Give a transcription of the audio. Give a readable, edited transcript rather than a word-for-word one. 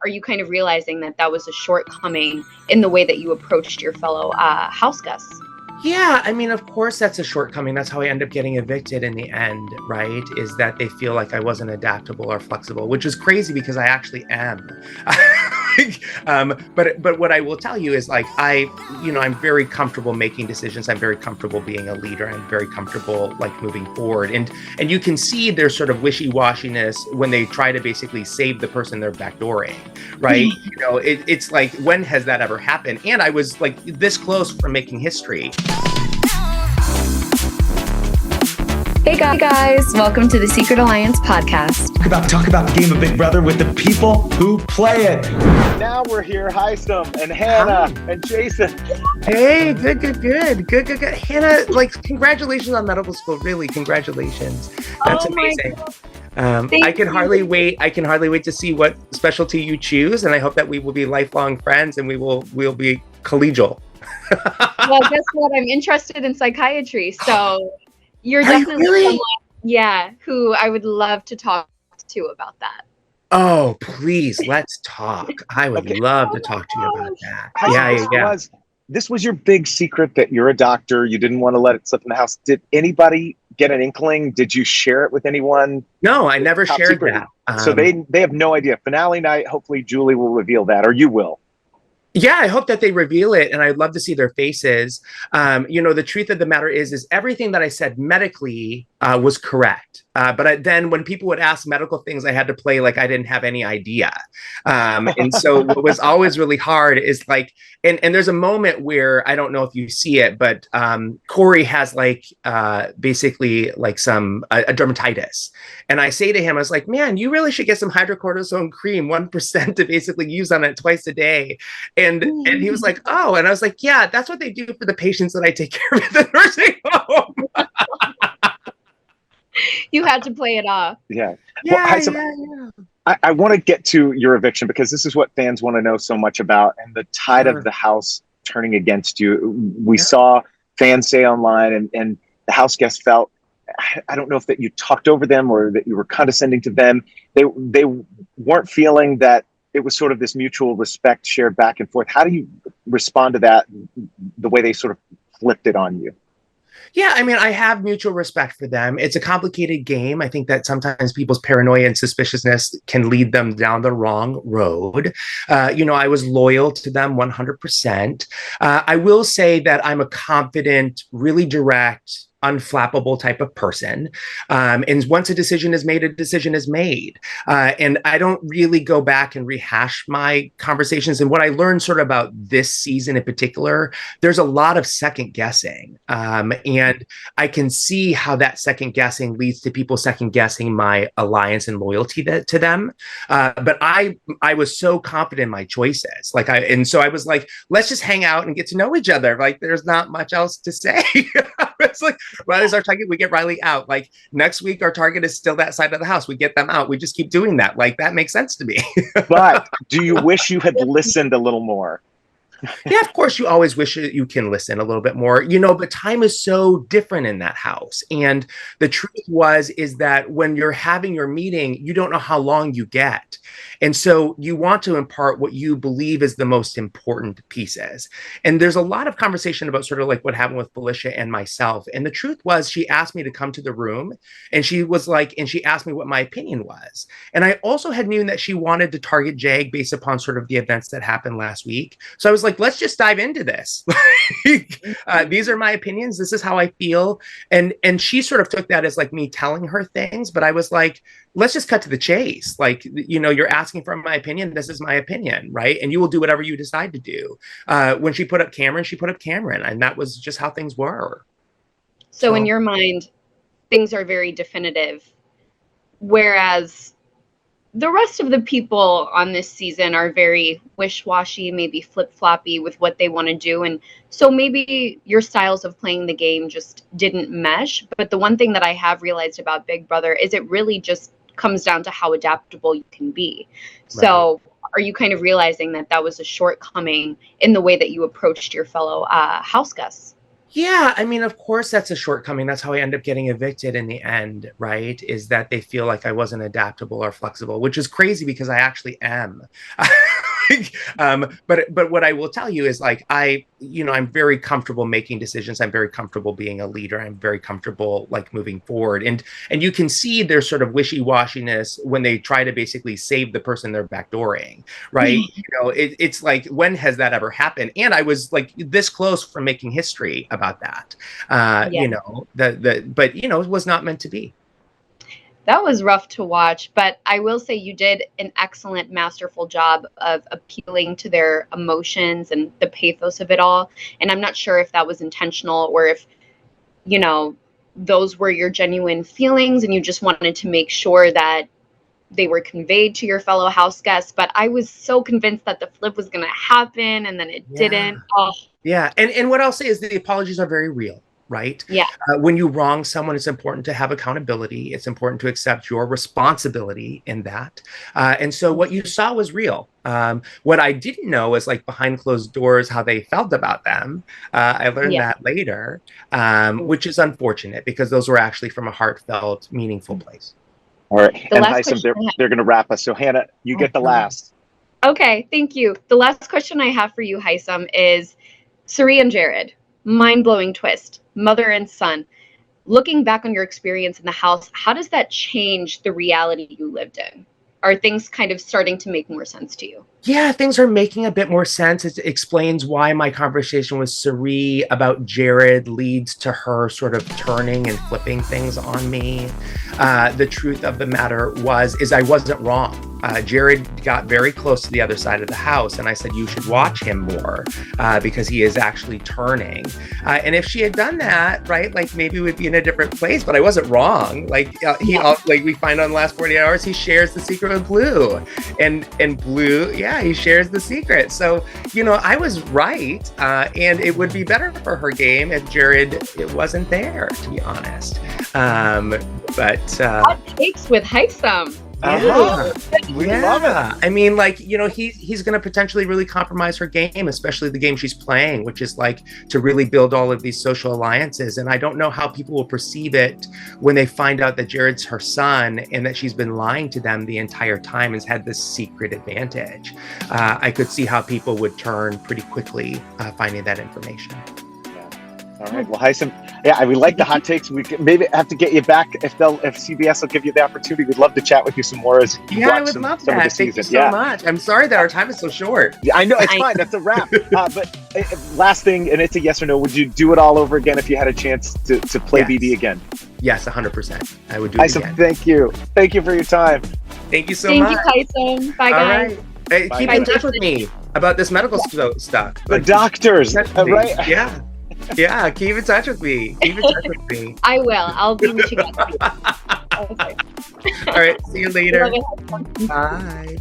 are you kind of realizing that that was a shortcoming in the way that you approached your fellow house guests? Yeah, I mean, of course, that's a shortcoming. That's how I end up getting evicted in the end, right? Is that they feel like I wasn't adaptable or flexible, which is crazy because I actually am. But what I will tell you is like I'm very comfortable making decisions. I'm very comfortable being a leader. I'm very comfortable like moving forward. And you can see their sort of wishy-washiness when they try to basically save the person they're backdooring, right? It's like, when has that ever happened? And I was like this close from making history. Hey guys, welcome to the Secret Alliance podcast. Talk about the game of Big Brother with the people who play it. Now we're here, Hisam and Hannah and Jason. Hey, good. Hannah, like, congratulations on medical school. Really, congratulations. That's amazing. I can hardly wait. I can hardly wait to see what specialty you choose, and I hope that we will be lifelong friends and we'll be collegial. Well, guess what? I'm interested in psychiatry, so you're definitely someone, who I would love to talk to about that. Oh, please, let's talk. I would love to talk to you about that. This was your big secret that you're a doctor. You didn't want to let it slip in the house. Did anybody get an inkling? Did you share it with anyone? No, I never shared that. So they have no idea. Finale night, hopefully Julie will reveal that, or you will. Yeah, I hope that they reveal it, and I'd love to see their faces. The truth of the matter is everything that I said medically was correct. But then when people would ask medical things, I had to play like I didn't have any idea. And so what was always really hard is like, and there's a moment where, I don't know if you see it, but Corey has like basically like a dermatitis. And I say to him, I was like, man, you really should get some hydrocortisone cream, 1% to basically use on it twice a day. And he was like, oh, and I was like, yeah, that's what they do for the patients that I take care of at the nursing home. You had to play it off. Yeah. I want to get to your eviction because this is what fans want to know so much about, and the tide of the house turning against you. We saw fans say online, and the house guests felt, I don't know if that you talked over them or that you were condescending to them. They weren't feeling that it was sort of this mutual respect shared back and forth. How do you respond to that, the way they sort of flipped it on you? Yeah, I mean, I have mutual respect for them. It's a complicated game. I think that sometimes people's paranoia and suspiciousness can lead them down the wrong road. I was loyal to them 100%. I will say that I'm a confident, really direct, unflappable type of person. And once a decision is made, a decision is made. And I don't really go back and rehash my conversations. And what I learned sort of about this season in particular, there's a lot of second guessing. And I can see how that second guessing leads to people second guessing my alliance and loyalty to them. But I was so confident in my choices. So I was like, let's just hang out and get to know each other. Like, there's not much else to say. It's like, Riley's our target. We get Riley out. Like, next week, our target is still that side of the house. We get them out. We just keep doing that. Like, that makes sense to me. But do you wish you had listened a little more? Yeah, of course, you always wish that you can listen a little bit more, but time is so different in that house. And the truth is that when you're having your meeting, you don't know how long you get. And so you want to impart what you believe is the most important pieces. And there's a lot of conversation about sort of like what happened with Felicia and myself. And the truth was, she asked me to come to the room, and she asked me what my opinion was. And I also had known that she wanted to target Jag based upon sort of the events that happened last week. So I was like, let's just dive into this. These are my opinions. This is how I feel. And she sort of took that as like me telling her things, but I was like, let's just cut to the chase. Like, you're asking for my opinion. This is my opinion, right? And you will do whatever you decide to do. When she put up Cameron, and that was just how things were. So in your mind, things are very definitive, whereas the rest of the people on this season are very wish-washy, maybe flip-floppy with what they want to do. And so maybe your styles of playing the game just didn't mesh. But the one thing that I have realized about Big Brother is it really just comes down to how adaptable you can be. So are you kind of realizing that that was a shortcoming in the way that you approached your fellow house guests? Yeah, I mean, of course, that's a shortcoming. That's how I end up getting evicted in the end, right? Is that they feel like I wasn't adaptable or flexible, which is crazy because I actually am. But what I will tell you is like I'm very comfortable making decisions. I'm very comfortable being a leader. I'm very comfortable like moving forward. And you can see their sort of wishy-washiness when they try to basically save the person they're backdooring, right? It's like, when has that ever happened? And I was like this close from making history about that. But it was not meant to be. That was rough to watch, but I will say you did an excellent, masterful job of appealing to their emotions and the pathos of it all. And I'm not sure if that was intentional or if, those were your genuine feelings and you just wanted to make sure that they were conveyed to your fellow house guests. But I was so convinced that the flip was going to happen and then it didn't. Oh. Yeah. And what I'll say is the apologies are very real. Right? Yeah. When you wrong someone, it's important to have accountability. It's important to accept your responsibility in that. And so what you saw was real. What I didn't know was like behind closed doors, how they felt about them. I learned that later, which is unfortunate because those were actually from a heartfelt, meaningful place. All right. And Hisam, they're going to wrap us. So Hannah, you get the last. Okay. Thank you. The last question I have for you, Hisam, is Cirie and Jared. Mind-blowing twist, mother and son. Looking back on your experience in the house, how does that change the reality you lived in? Are things kind of starting to make more sense to you? Yeah, things are making a bit more sense. It explains why my conversation with Cirie about Jared leads to her sort of turning and flipping things on me. The truth of the matter is I wasn't wrong. Jared got very close to the other side of the house, and I said, you should watch him more because he is actually turning. And if she had done that, right, like maybe we'd be in a different place, but I wasn't wrong. Like like we find on the last 48 hours, he shares the secret with Blue, and Blue, he shares the secret. So, I was right. And it would be better for her game if Jared wasn't there, to be honest. Hot takes with Hisam. We love it. I mean, like, he's going to potentially really compromise her game, especially the game she's playing, which is like to really build all of these social alliances. And I don't know how people will perceive it when they find out that Jared's her son and that she's been lying to them the entire time and has had this secret advantage. I could see how people would turn pretty quickly finding that information. All right. Well, Hisam, we like the hot takes. We maybe have to get you back if CBS will give you the opportunity. We'd love to chat with you some more as you watch I would love that. Thank you so much. I'm sorry that our time is so short. Yeah, I know it's fine. That's a wrap. But last thing, and it's a yes or no. Would you do it all over again if you had a chance to play BD again? Yes, 100%. I would do it again. Thank you. Thank you for your time. Thank you so much. Thank you, Hisam. Bye, guys. All right. Hey, keep in touch with me about this medical stuff. The doctors, right? Yeah. Yeah, keep in touch with me. I will. I'll be what you guys. Okay. All right. See you later. Bye.